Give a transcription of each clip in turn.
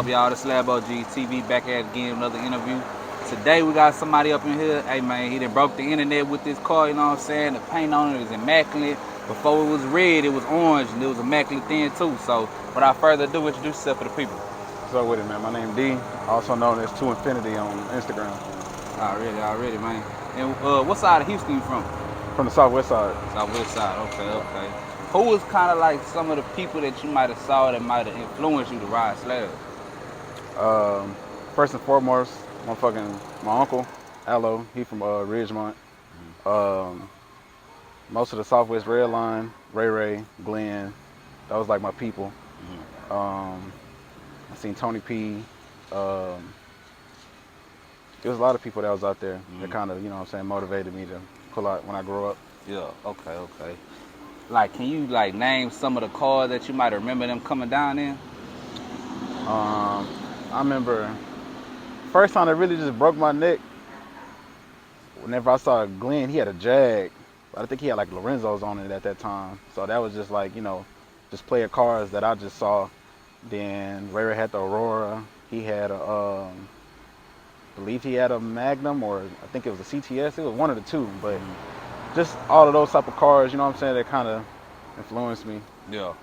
up, y'all? The SlabOgsTv back at again, another interview. Today we got somebody up in here. Hey man, he done broke the internet with this car, you know what I'm saying? The paint on it is immaculate. Before it was red, it was orange, and it was immaculate then too. So without further ado, introduce yourself to the people. What's up with it, man? My name D, also known as 2Infinity on Instagram. Already, man. And what side of Houston you from? From the southwest side. Southwest side, okay. Who was kind of like some of the people that you might have saw that might have influenced you to ride slab? First and foremost, my uncle, Allo, he from Ridgemont. Most of the Southwest Red Line, Ray, Glenn, that was like my people. I seen Tony P. There was a lot of people that was out there that kind of, you know what I'm saying, motivated me to pull out when I grew up. Yeah, okay. Like, can you like name some of the cars that you might remember them coming down in? I remember first time that really just broke my neck, whenever I saw Glenn, he had a Jag. I think he had like Lorenzo's on it at that time. So that was just like, you know, just player cars that I just saw. Then Ray had the Aurora. He had a, I believe he had a Magnum, or I think it was a CTS. It was one of the two, but just all of those type of cars, you know what I'm saying, that kind of influenced me. Yeah.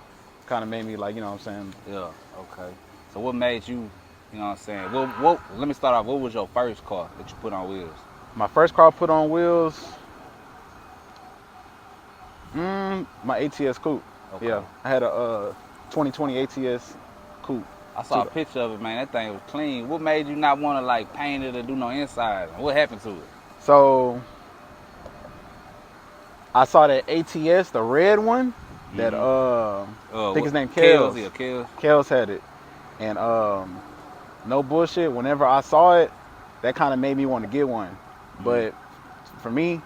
Kind of made me like, you know what I'm saying. Yeah, okay. So what made you, you know what I'm saying, what let me start off, what was your first car that you put on wheels? My first car put on wheels, my ATS coupe. Okay. Yeah, I had a 2020 ATS coupe. I saw a picture of it, man. That thing was clean. What made you not want to like paint it or do no inside? What happened to it? So I saw that ATS, the red one, that I think his name Kels. Yeah, Kels. Kels had it, and no bullshit. Whenever I saw it, that kind of made me want to get one. But for me,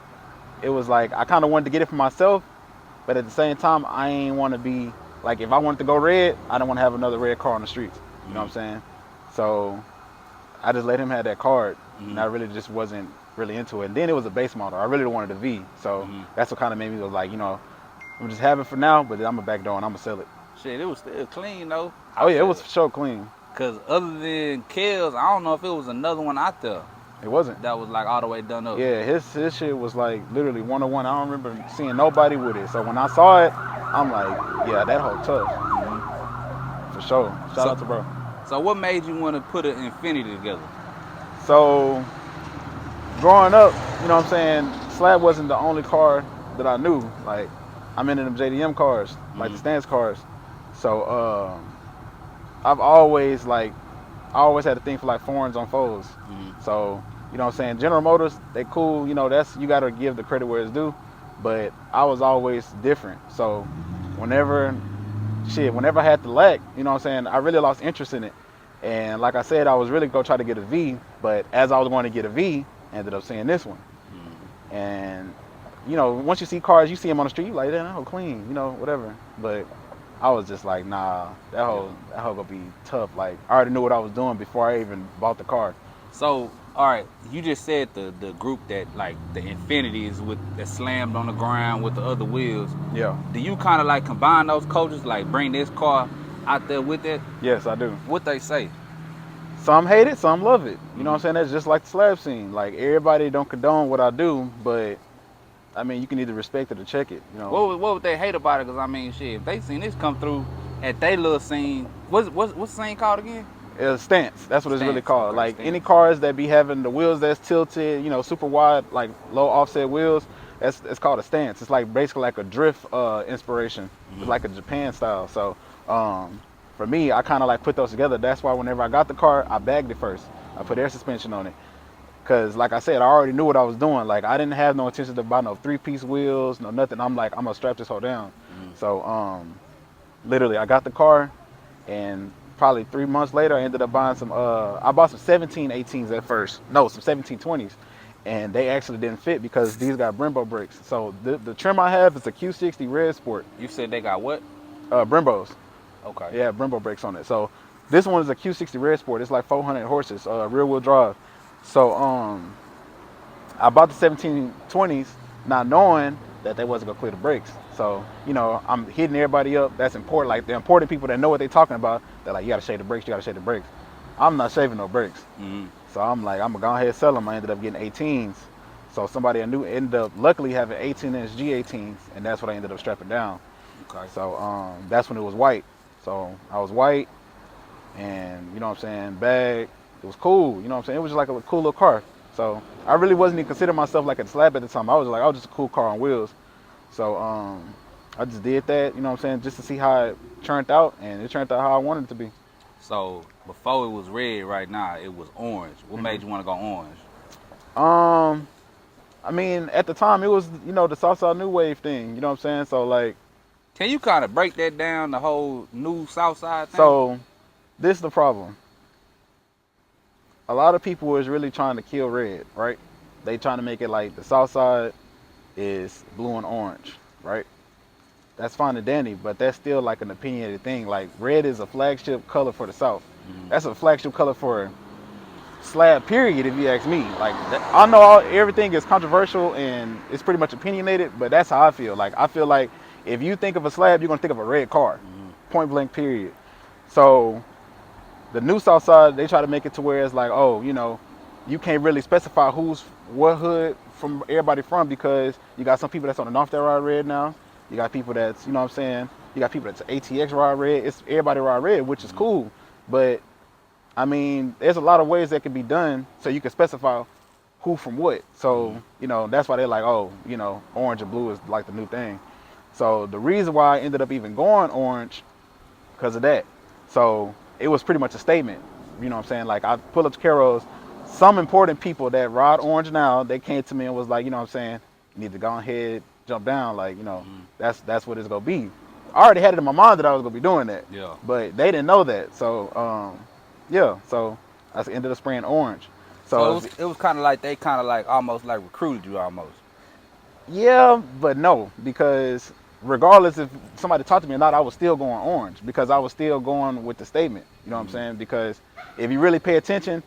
it was like I kind of wanted to get it for myself, but at the same time, I ain't want to be like, if I wanted to go red, I don't want to have another red car on the streets. You know what I'm saying? So I just let him have that card, and I really just wasn't really into it. And then it was a base model. I really wanted a V, so that's what kind of made me was like, you know, I'm just having it for now, but then I'm gonna back door and I'm gonna sell it. Shit, it was still clean though. Oh yeah, it was for sure clean. Cause other than Kels, I don't know if it was another one out there. It wasn't. That was like all the way done up. Yeah, his shit was like literally 101. I don't remember seeing nobody with it. So when I saw it, I'm like, yeah, that whole tough. For sure. Shout out to bro. So what made you want to put an Infinity together? So growing up, you know what I'm saying, Slab wasn't the only car that I knew. Like, I'm into them JDM cars, like the stance cars. So I've always had a thing for like foreigns on foes. So, you know what I'm saying, General Motors, they cool, you know, you gotta give the credit where it's due. But I was always different. So whenever I had the lack, you know what I'm saying, I really lost interest in it. And like I said, I was really gonna try to get a V, but as I was going to get a V, I ended up seeing this one. And you know, once you see cars, you see them on the street, you like, that hoe clean, you know, whatever. But I was just like, nah, that hoe gonna be tough. Like, I already knew what I was doing before I even bought the car. So, all right, you just said the group that like the Infinities that slammed on the ground with the other wheels. Yeah. Do you kind of like combine those coaches, like bring this car out there with it? Yes, I do. What they say? Some hate it, some love it. You know what I'm saying? That's just like the slab scene. Like, everybody don't condone what I do, but I mean, you can either respect it or check it. You know. What would they hate about it? Because I mean, shit, if they seen this come through at their little scene, what's the scene called again? Stance. That's what it's really called. Okay, like stance. Any cars that be having the wheels that's tilted, you know, super wide, like low offset wheels, it's called a stance. It's like basically like a drift inspiration. It's like a Japan style. So for me, I kind of like put those together. That's why whenever I got the car, I bagged it first. I put air suspension on it. Cause like I said, I already knew what I was doing. Like, I didn't have no intention to buy no 3-piece wheels, no nothing. I'm like, I'm gonna strap this whole down. So literally, I got the car, and probably 3 months later, I ended up buying some. I bought some 1718s at first. No, some 1720s, and they actually didn't fit because these got Brembo brakes. So the trim I have is a Q60 Red Sport. You said they got what? Brembos. Okay. Yeah, Brembo brakes on it. So this one is a Q60 Red Sport. It's like 400 horses, rear wheel drive. So I bought the 1720s not knowing that they wasn't gonna clear the brakes. So, you know, I'm hitting everybody up. That's important. Like, the important people that know what they're talking about, they're like, you gotta shade the brakes, you gotta shade the brakes. I'm not shaving no brakes. Mm-hmm. So I'm like, I'm gonna go ahead and sell them. I ended up getting 18s. So somebody I knew ended up luckily having 18-inch G18s, and that's what I ended up strapping down. Okay. So that's when it was white. So I was white, and you know what I'm saying, bag. It was cool. You know what I'm saying. It was just like a cool little car. So I really wasn't even considering myself like a slab at the time. I was just a cool car on wheels. So I just did that. You know what I'm saying, just to see how it turned out, and it turned out how I wanted it to be. So before it was red, right now it was orange. What made you want to go orange? I mean, at the time it was, you know, the Southside new wave thing. You know what I'm saying. So like, Can you kind of break that down, the whole new Southside thing? so this is the problem. A lot of people is really trying to kill red, right? They trying to make it like the Southside is blue and orange, right? That's fine and dandy, but that's still like an opinionated thing. Like red is a flagship color for the South. Mm-hmm. That's a flagship color for Slab, period, if you ask me. Like, I know everything is controversial and it's pretty much opinionated, but that's how I feel. Like, I feel like if you think of a Slab, you're gonna think of a red car, point blank, period. So the new Southside, they try to make it to where it's like, oh, you know, you can't really specify who's what hood from everybody from, because you got some people that's on the north that ride red now. You got people that's, you know what I'm saying, you got people that's ATX ride red. It's everybody ride red, which is cool, but I mean, there's a lot of ways that can be done so you can specify who from what. So, you know, that's why they're like, oh, you know, orange and blue is like the new thing. So the reason why I ended up even going orange, because of that. So it was pretty much a statement. You know what I'm saying? Like, I pull up to Caro's, some important people that ride orange now, they came to me and was like, you know what I'm saying, you need to go ahead, jump down, like, you know, that's what it's gonna be. I already had it in my mind that I was gonna be doing that. Yeah. But they didn't know that. So yeah, so I ended up spraying orange. So it was kind of like they kind of like almost like recruited you almost. Yeah, but no, because regardless if somebody talked to me or not, I was still going orange because I was still going with the statement. You know what I'm saying? Because if you really pay attention,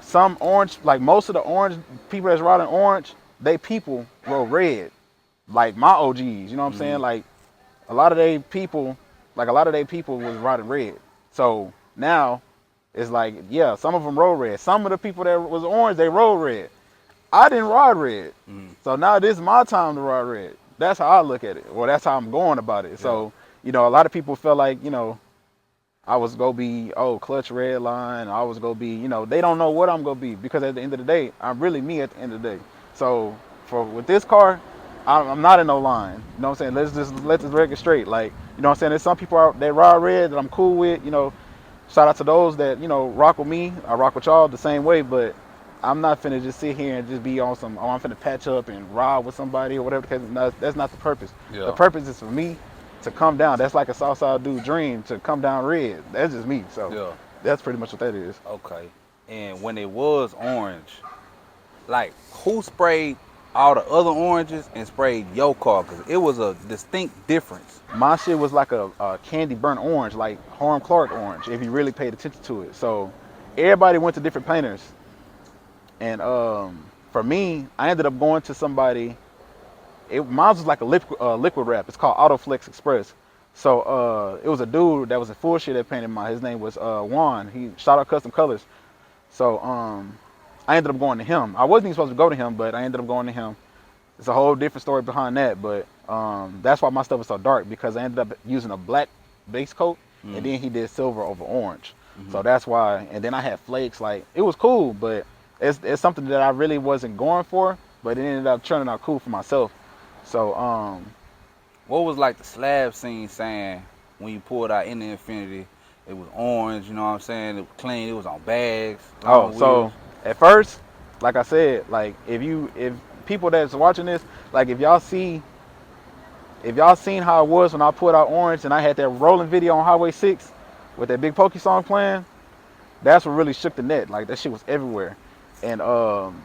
some orange, like most of the orange people that's riding orange, they people roll red. Like my OGs, you know what I'm saying? Like a lot of they people was riding red. So now it's like, yeah, some of them roll red. Some of the people that was orange, they roll red. I didn't ride red. So now this is my time to ride red. That's how I look at it. Or that's how I'm going about it. Yeah. So, you know, a lot of people felt like, you know, I was going to be, clutch red line. I was going to be, you know, they don't know what I'm going to be, because at the end of the day, I'm really me at the end of the day. So with this car, I'm not in no line. You know what I'm saying? Let's just let this record straight. Like, you know what I'm saying? There's some people out that ride red that I'm cool with. You know, shout out to those that, you know, rock with me. I rock with y'all the same way, but I'm not finna just sit here and just be on some, I'm finna patch up and ride with somebody or whatever, because that's not the purpose. Yeah. The purpose is for me to come down. That's like a Southside dude dream, to come down red. That's just me. So yeah, that's pretty much what that is. Okay. And when it was orange, like, who sprayed all the other oranges and sprayed your car? Because it was a distinct difference. My shit was like a candy burnt orange, like Harm Clark orange, if you really paid attention to it. So everybody went to different painters. And for me, I ended up going to somebody. Mine was like a liquid wrap. It's called Autoflex Express. So it was a dude that was in full shit that painted mine. His name was Juan. He shot out Custom Colors. So I ended up going to him. I wasn't even supposed to go to him, but I ended up going to him. It's a whole different story behind that, but that's why my stuff is so dark, because I ended up using a black base coat, and then he did silver over orange. So that's why. And then I had flakes. Like, it was cool, but it's something that I really wasn't going for, but it ended up turning out cool for myself. So what was like the slab scene saying when you pulled out in the Infinity? It was orange, you know what I'm saying? It was clean, it was on bags. So at first, like I said, like if people that's watching this, like if y'all seen how it was when I pulled out orange and I had that rolling video on Highway 6 with that Big Pokey song playing, that's what really shook the net. Like, that shit was everywhere. And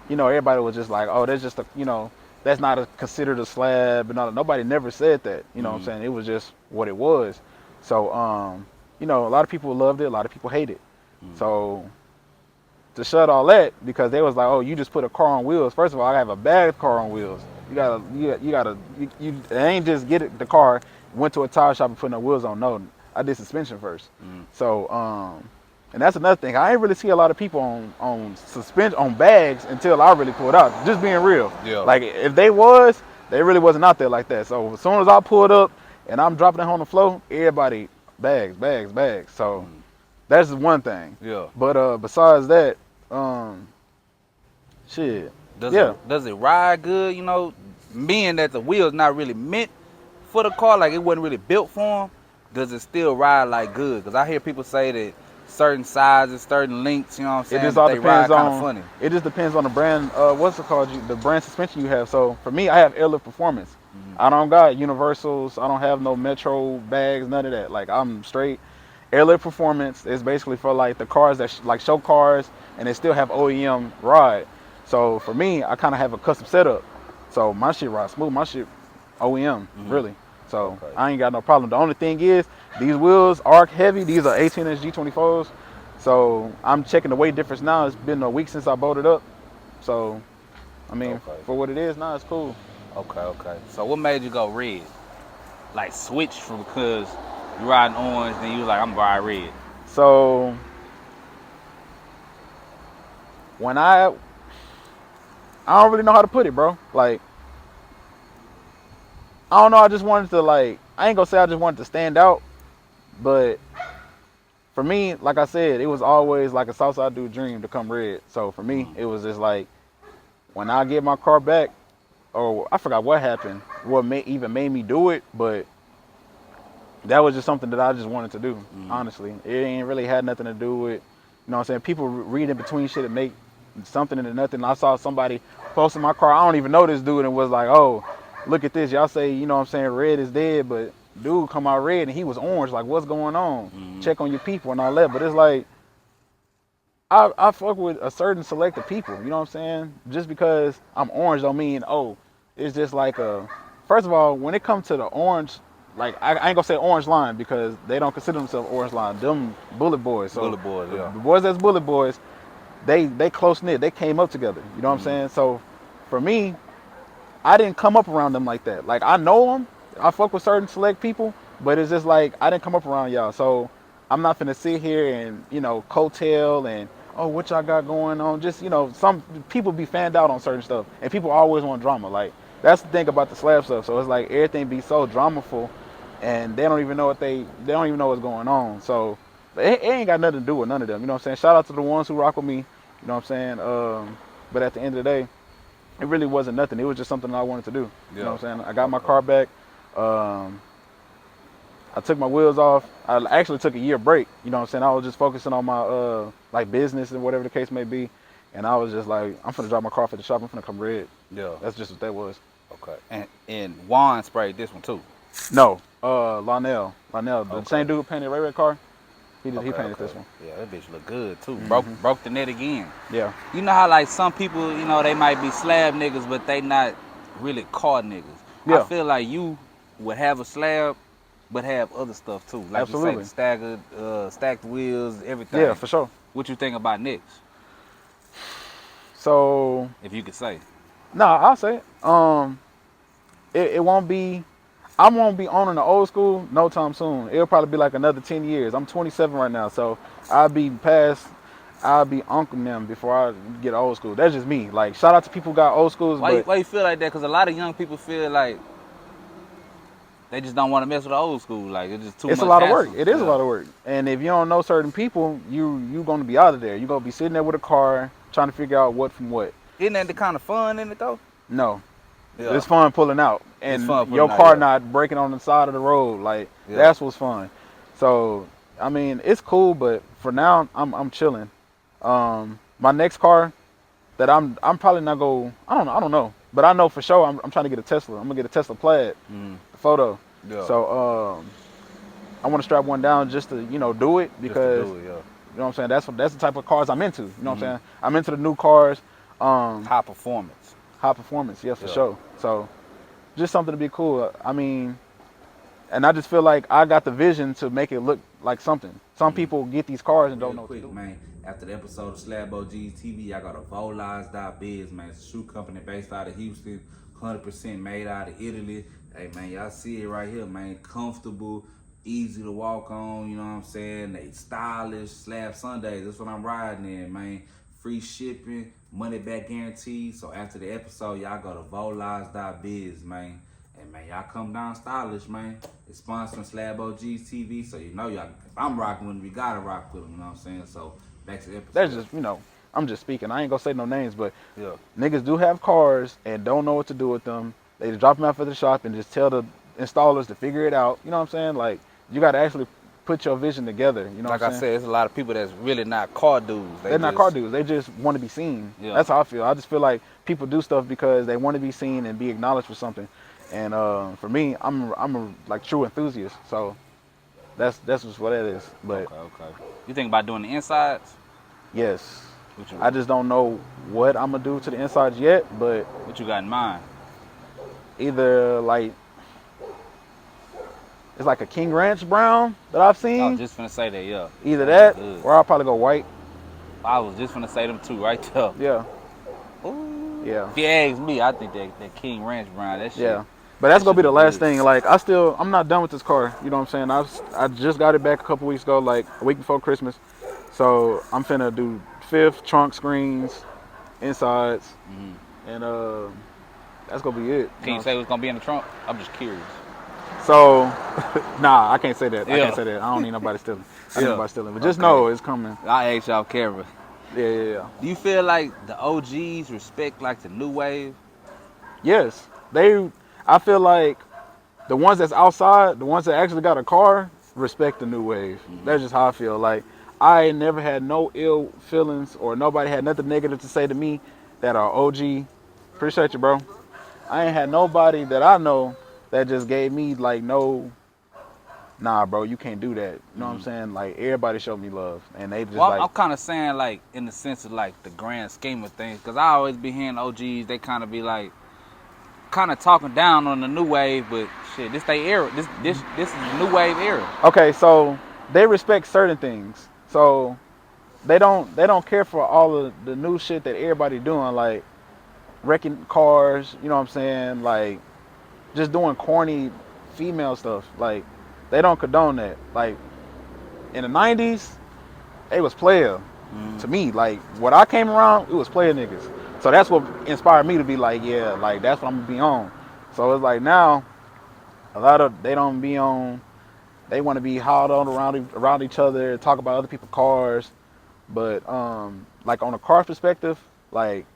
you know, everybody was just like, oh, that's just a, you know, that's not considered a slab, and nobody never said that. You know what I'm saying? It was just what it was. So you know, a lot of people loved it, a lot of people hate it. So to shut all that, because they was like, oh, you just put a car on wheels. First of all, I have a bad car on wheels. You ain't just get it, the car, went to a tire shop and put no wheels on. No, I did suspension first. So And that's another thing. I ain't really see a lot of people on suspension on bags until I really pulled out. Just being real. Yeah. Like if they really wasn't out there like that. So as soon as I pulled up and I'm dropping it on the floor, everybody bags. So that's just one thing. Yeah. But besides that, shit. Does it ride good? You know, being that the wheel's not really meant for the car, like it wasn't really built for them. Does it still ride like good? Because I hear people say that certain sizes, certain lengths, you know what I'm saying? It just all they ride depends kind of on. funny. It just depends on the brand. What's it called? The brand suspension you have. So for me, I have Airlift Performance. I don't got universals. I don't have no Metro bags. None of that. Like I'm straight. Airlift Performance is basically for like the cars that like show cars and they still have OEM ride. So for me, I kind of have a custom setup. So my shit rides smooth. My shit OEM really. So I ain't got no problem. The only thing is these wheels are heavy. These are 18-inch G24s. So I'm checking the weight difference now. It's been a week since I bolted up. So, I mean, for what it is now, it's cool. Okay. So what made you go red? Like switch from because you riding orange, then you was like, I'm gonna ride red. So when I don't really know how to put it, bro. Like, I don't know. I just wanted to I ain't gonna say I just wanted to stand out, but for me, like I said, it was always like a Southside dude dream to come red. So for me, it was just like when I get my car back, or I forgot what happened, what even made me do it, but that was just something that I just wanted to do. Honestly, it ain't really had nothing to do with, you know what I'm saying? People read in between shit and make something into nothing. I saw somebody posting my car. I don't even know this dude and was like, oh, look at this. Y'all say, you know what I'm saying, red is dead, but dude come out red and he was orange. Like, what's going on? Check on your people and all that. But it's like, I fuck with a certain select of people. You know what I'm saying? Just because I'm orange don't mean, oh, it's just like first of all, when it comes to the orange, like I ain't gonna say orange line because they don't consider themselves orange line. Them bullet boys. So Bullet boys, yeah. The boys that's bullet boys, they close knit. They came up together. You know what I'm saying? So for me, I didn't come up around them like that. Like I know them. I fuck with certain select people, but it's just like I didn't come up around y'all. So I'm not finna sit here and, you know, coattail and, oh, what y'all got going on? Just, you know, some people be fanned out on certain stuff and people always want drama. Like that's the thing about the slab stuff. So it's like everything be so dramaful and they don't even know they don't even know what's going on. So it ain't got nothing to do with none of them. You know what I'm saying? Shout out to the ones who rock with me. You know what I'm saying? But at the end of the day, it really wasn't nothing. It was just something I wanted to do. Yeah. You know what I'm saying? I got my car back. I took my wheels off. I actually took a year break. You know what I'm saying? I was just focusing on my like business and whatever the case may be. And I was just like, I'm finna drop my car off at the shop. I'm finna come red. Yeah. That's just what that was. Okay. And Juan sprayed this one too? No. Lionel. The same dude painted Ray Ray car. He painted this one. Yeah, that bitch look good too. Broke the net again. Yeah. You know how like some people, you know, they might be slab niggas, but they not really car niggas. Yeah. I feel like you would have a slab, but have other stuff too. Like absolutely. You say, stacked wheels, everything. Yeah, for sure. What you think about Knicks? So, if you could say. No, I'll say it. It won't be. I won't be owning the old school no time soon. It'll probably be like another 10 years. I'm 27 right now, so I'll be uncling them before I get old school. That's just me. Like, shout out to people who got old schools. Why you feel like that? Because a lot of young people feel like they just don't want to mess with the old school. Like, it's just too much. It's a lot of work. It is a lot of work. And if you don't know certain people, you going to be out of there. You're going to be sitting there with a car trying to figure out what from what. Isn't that the kind of fun in it, though? No. Yeah. It's fun pulling out. And your car out, yeah. not breaking on the side of the road. Like, that's what's fun. So, I mean, it's cool, but for now, I'm chilling. My next car that I'm probably not go. I don't know. But I know for sure I'm trying to get a Tesla. I'm going to get a Tesla Plaid. Photo. Yeah. So, I want to strap one down just to, you know, do it because, you know what I'm saying? That's the type of cars I'm into. You know what I'm saying? I'm into the new cars. High performance. High performance, yes, for sure. So, just something to be cool. I mean, and I just feel like I got the vision to make it look like something. Some people get these cars and don't know what to do. Man, after the episode of SlabOgsTv, I got a Volize.biz, man. It's a shoe company based out of Houston, 100% made out of Italy. Hey, man, y'all see it right here, man. Comfortable, easy to walk on, you know what I'm saying? They stylish, Slab Sundays, that's what I'm riding in, man. Free shipping, money back guarantee. So after the episode, y'all go to volives.biz, man. And man, y'all come down stylish, man. It's sponsoring SlabOgsTv, so you know y'all, if I'm rocking with them, you gotta rock with them, you know what I'm saying? So back to the episode. That's just, I'm just speaking. I ain't gonna say no names, but Yeah. niggas do have cars and don't know what to do with them. They just drop them out for the shop and just tell the installers to figure it out. You know what I'm saying? Like, you gotta actually put your vision together. You know Like what I'm I saying? said, it's a lot of people that's really not car dudes. They're not car dudes. They just want to be seen. Yeah. That's how I feel. I just feel like people do stuff because they want to be seen and be acknowledged for something. And for me, I'm a like true enthusiast. So that's just what that is. But Okay. You think about doing the insides? yes, What you, I just don't know what I'm gonna do to the insides yet. But what you got in mind? either like it's like a King Ranch brown that I've I seen. was just finna say that, yeah. Either that Good. or I'll probably go white. I was just finna say them two right there. Yeah, Ooh. yeah, If you ask me, I think that King Ranch brown, that shit. yeah. But that's gonna be the last good. thing. Like I'm not done with this car. You know what I'm saying? I just got it back a couple weeks ago, like a week before Christmas. So I'm finna do fifth trunk screens, insides, and that's gonna be it. Can you say what's gonna be in the trunk? I'm just curious. So, nah, I can't say that. I Yeah. can't say that. I don't need nobody stealing. I Yeah. need nobody stealing. But just know it's coming. I asked y'all camera. Yeah. Do you feel like the OGs respect like the new wave? Yes, I feel like the ones that's outside, the ones that actually got a car, respect the new wave. That's just how I feel. Like, I never had no ill feelings or nobody had nothing negative to say to me that are OG. Appreciate you, bro. I ain't had nobody that I know that just gave me like no, nah, bro, you can't do that. You know what I'm saying? Like, everybody showed me love, and they just Well, like. I'm kind of saying like in the sense of like the grand scheme of things, because I always be hearing OGs, they kind of be like, kind of talking down on the new wave, but shit, this they era. This is the new wave era. Okay, so they respect certain things. So they don't care for all of the new shit that everybody doing, like wrecking cars, you know what I'm saying? Like just doing corny female stuff. Like they don't condone that. Like in the 90s, they was player. To me, like what I came around, it was player niggas. So that's what inspired me to be like, yeah, like that's what I'm gonna be on. So it's like now, a lot of they don't be on. They want to be hauled on around each other, talk about other people's cars. But like on a car perspective, like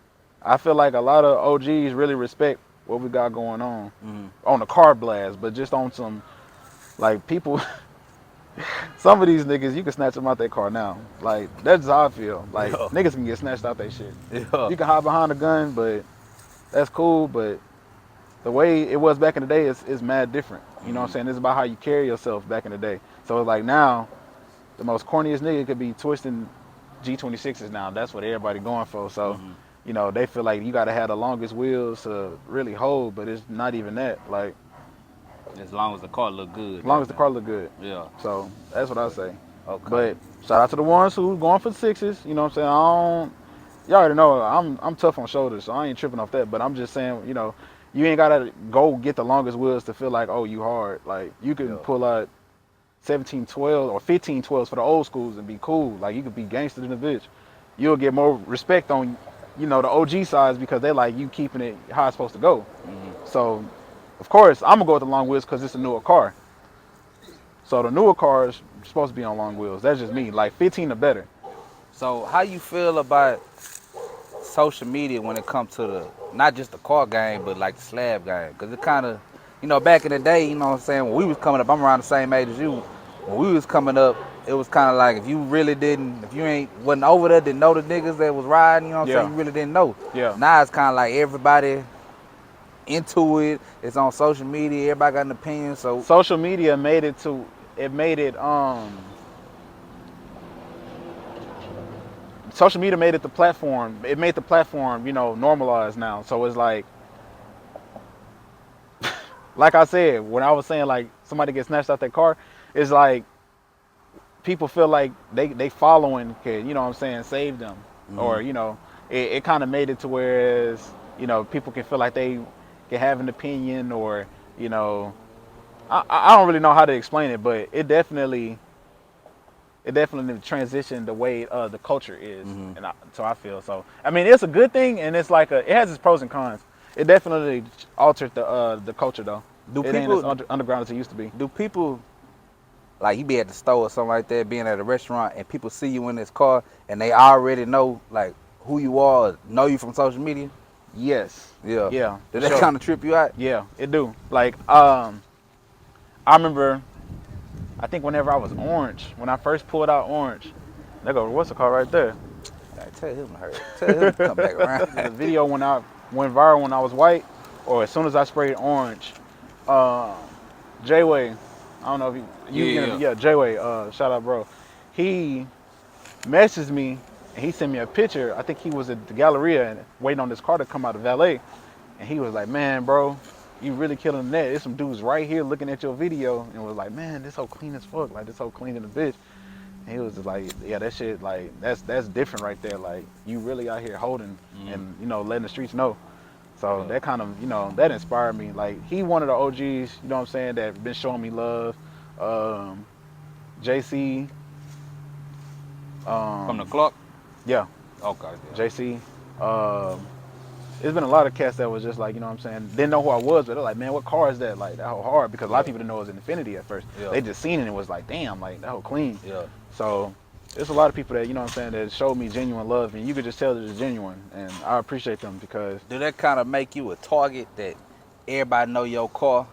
I feel like a lot of OGs really respect what we got going on the car blast, but just on some like people. Some of these niggas, you can snatch them out their car now. Like that's how I feel. Like niggas can get snatched out their shit. Yeah. You can hide behind a gun, but that's cool. But the way it was back in the day is mad different. You know what I'm saying? It's about how you carry yourself back in the day. So it's like now, the most corniest nigga could be twisting G26s now. That's what everybody going for. So, you know, they feel like you got to have the longest wheels to really hold, but it's not even that. Like, As long as the car look good. as long as the car look good. Yeah. So that's what I say. Okay. But shout out to the ones who going for the sixes. You know what I'm saying? Y'all already know I'm tough on shoulders, so I ain't tripping off that. But I'm just saying, you know, you ain't gotta go get the longest wheels to feel like, oh, you hard. Like you can pull out 1712 or 1512s for the old schools and be cool. Like you could be gangster in the bitch. You'll get more respect on, you know, the OG sides because they like you keeping it how it's supposed to go. So, of course, I'm gonna go with the long wheels because it's a newer car. So the newer cars supposed to be on long wheels. That's just me. Like 15 or better. So how you feel about social media when it comes to the not just the car game, but like the slab game? Because it kind of, you know, back in the day, you know what I'm saying, when we was coming up, I'm around the same age as you. When we was coming up, it was kind of like if you wasn't over there, didn't know the niggas that was riding, you know what I'm saying, you really didn't know. Yeah. Now it's kind of like everybody into it. It's on social media. Everybody got an opinion. So Social media made it social media made it the platform. It made the platform, you know, normalized now. So it's like I said, when I was saying like somebody gets snatched out their car, it's like people feel like they following can, you know what I'm saying, save them. Or, you know, it kind of made it to whereas, you know, people can feel like they can have an opinion or, you know, I don't really know how to explain it, but it definitely transitioned the way the culture is, Mm-hmm. and so I feel so. I mean, it's a good thing, and it's like it has its pros and cons. It definitely altered the culture though. Do It ain't as people underground as it used to be. do people like you be at the store or something like that, being at a restaurant, and people see you in this car, and they already know like who you are, or know you from social media? Yes. Yeah. Yeah. Did For that sure. kind of trip you out? Yeah, it do. Like I remember. I think whenever I was orange, when I first pulled out orange, they go, "What's the car right there?" Like, tell him to hurry. Tell him to come back around. The video went viral when I was white, or as soon as I sprayed orange. Jayway, I don't know if Yeah. Jayway, shout out, bro. He messaged me and he sent me a picture. I think he was at the Galleria and waiting on this car to come out of valet, and he was like, "Man, bro, you really killing the net. There's some dudes right here looking at your video," and was like, "Man, this whole clean as fuck. Like this whole clean in a bitch." And he was just like, "Yeah, that shit, like that's different right there. Like you really out here holding and letting the streets know." So that kind of that inspired me. Like he one of the OGs, you know what I'm saying, that been showing me love. JC. From the clock? Yeah, Okay. Yeah. JC. There's been a lot of cats that was just like, you know what I'm saying, didn't know who I was, but they're like, "Man, what car is that?" Like that whole hard, because a lot of people didn't know it was an Infinity at first. Yeah. They just seen it and was like, "Damn, like that whole clean." Yeah. So there's a lot of people that, you know what I'm saying, that showed me genuine love, and you could just tell that it's genuine, and I appreciate them because Do that kind of make you a target that everybody know your car,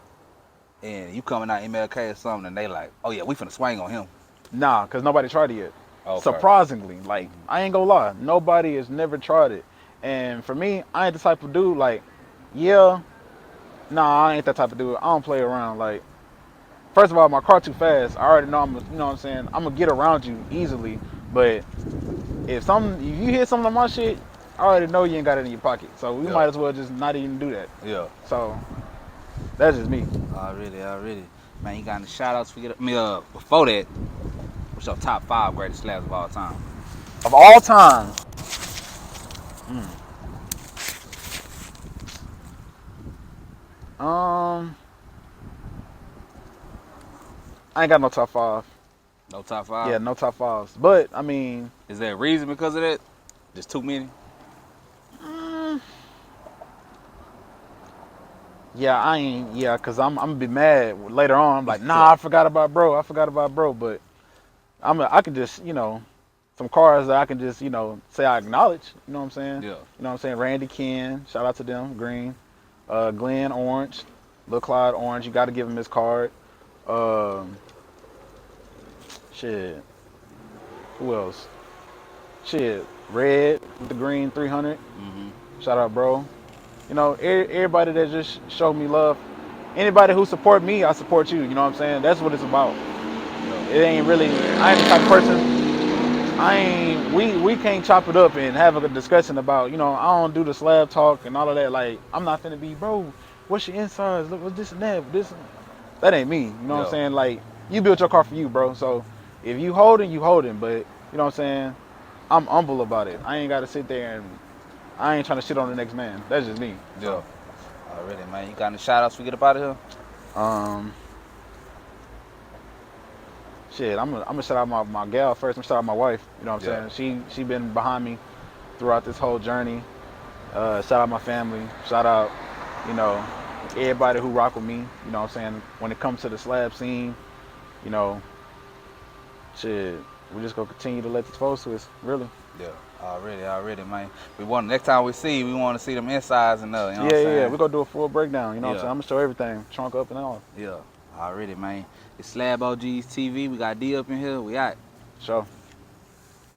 and you coming out MLK or something, and they like, "Oh yeah, we finna swing on him." nah, because nobody tried it yet. Okay. Surprisingly, like I ain't gonna lie, nobody has never tried it. And for me, I ain't the type of dude like, yeah, nah, I ain't that type of dude. I don't play around. Like, first of all, my car too fast. I already know you know what I'm saying, I'm gonna get around you easily. But if you hit something on my shit, I already know you ain't got it in your pocket. So we might as well just not even do that. Yeah. So that's just me. Already. Man, you got any shout outs for me? Before that, what's your top 5 greatest slabs of all time? Of all time. I ain't got no top 5. No top 5? Yeah, no top 5s. But I mean, Is there a reason because of that? Just too many? yeah, I ain't. Yeah, cause I'm gonna be mad later on. I'm like, nah, I forgot about bro. But I can just some cars that I can just say I acknowledge. You know what I'm saying? Yeah. You know what I'm saying? Randy, Ken, shout out to them. Green, Glenn, orange, Lil Clyde, orange. You got to give him his card. Shit. Who else? Shit. Red with the green 300. Shout out, bro. You know, everybody that just showed me love. Anybody who support me, I support you. You know what I'm saying? That's what it's about. It ain't really. I ain't the type of person. We can't chop it up and have a discussion about. I don't do the slab talk and all of that. Like, I'm not finna be, bro. What's your insides? Look, what's this and that? That ain't me. You know what I'm saying? Like, you built your car for you, bro. So if you holding, you holding. But you know what I'm saying? I'm humble about it. I ain't got to sit there and I ain't trying to shit on the next man. That's just me. Yeah. Already, man. You got any shout outs we get up out of here? Shit, I'm gonna shout out my gal first. I'm gonna shout out my wife. You know what I'm saying? She been behind me throughout this whole journey. Shout out my family. Shout out, everybody who rock with me. You know what I'm saying? When it comes to the slab scene, shit, we just gonna continue to let these folks twist, really. Yeah. Already, man. Next time we see you, we want to see them insides and what I'm saying? Yeah. We're gonna do a full breakdown. You know what I'm saying? I'm gonna show everything, trunk up and all. Yeah. Already, man. It's SlabOgsTv. We got D up in here. We out. Sure.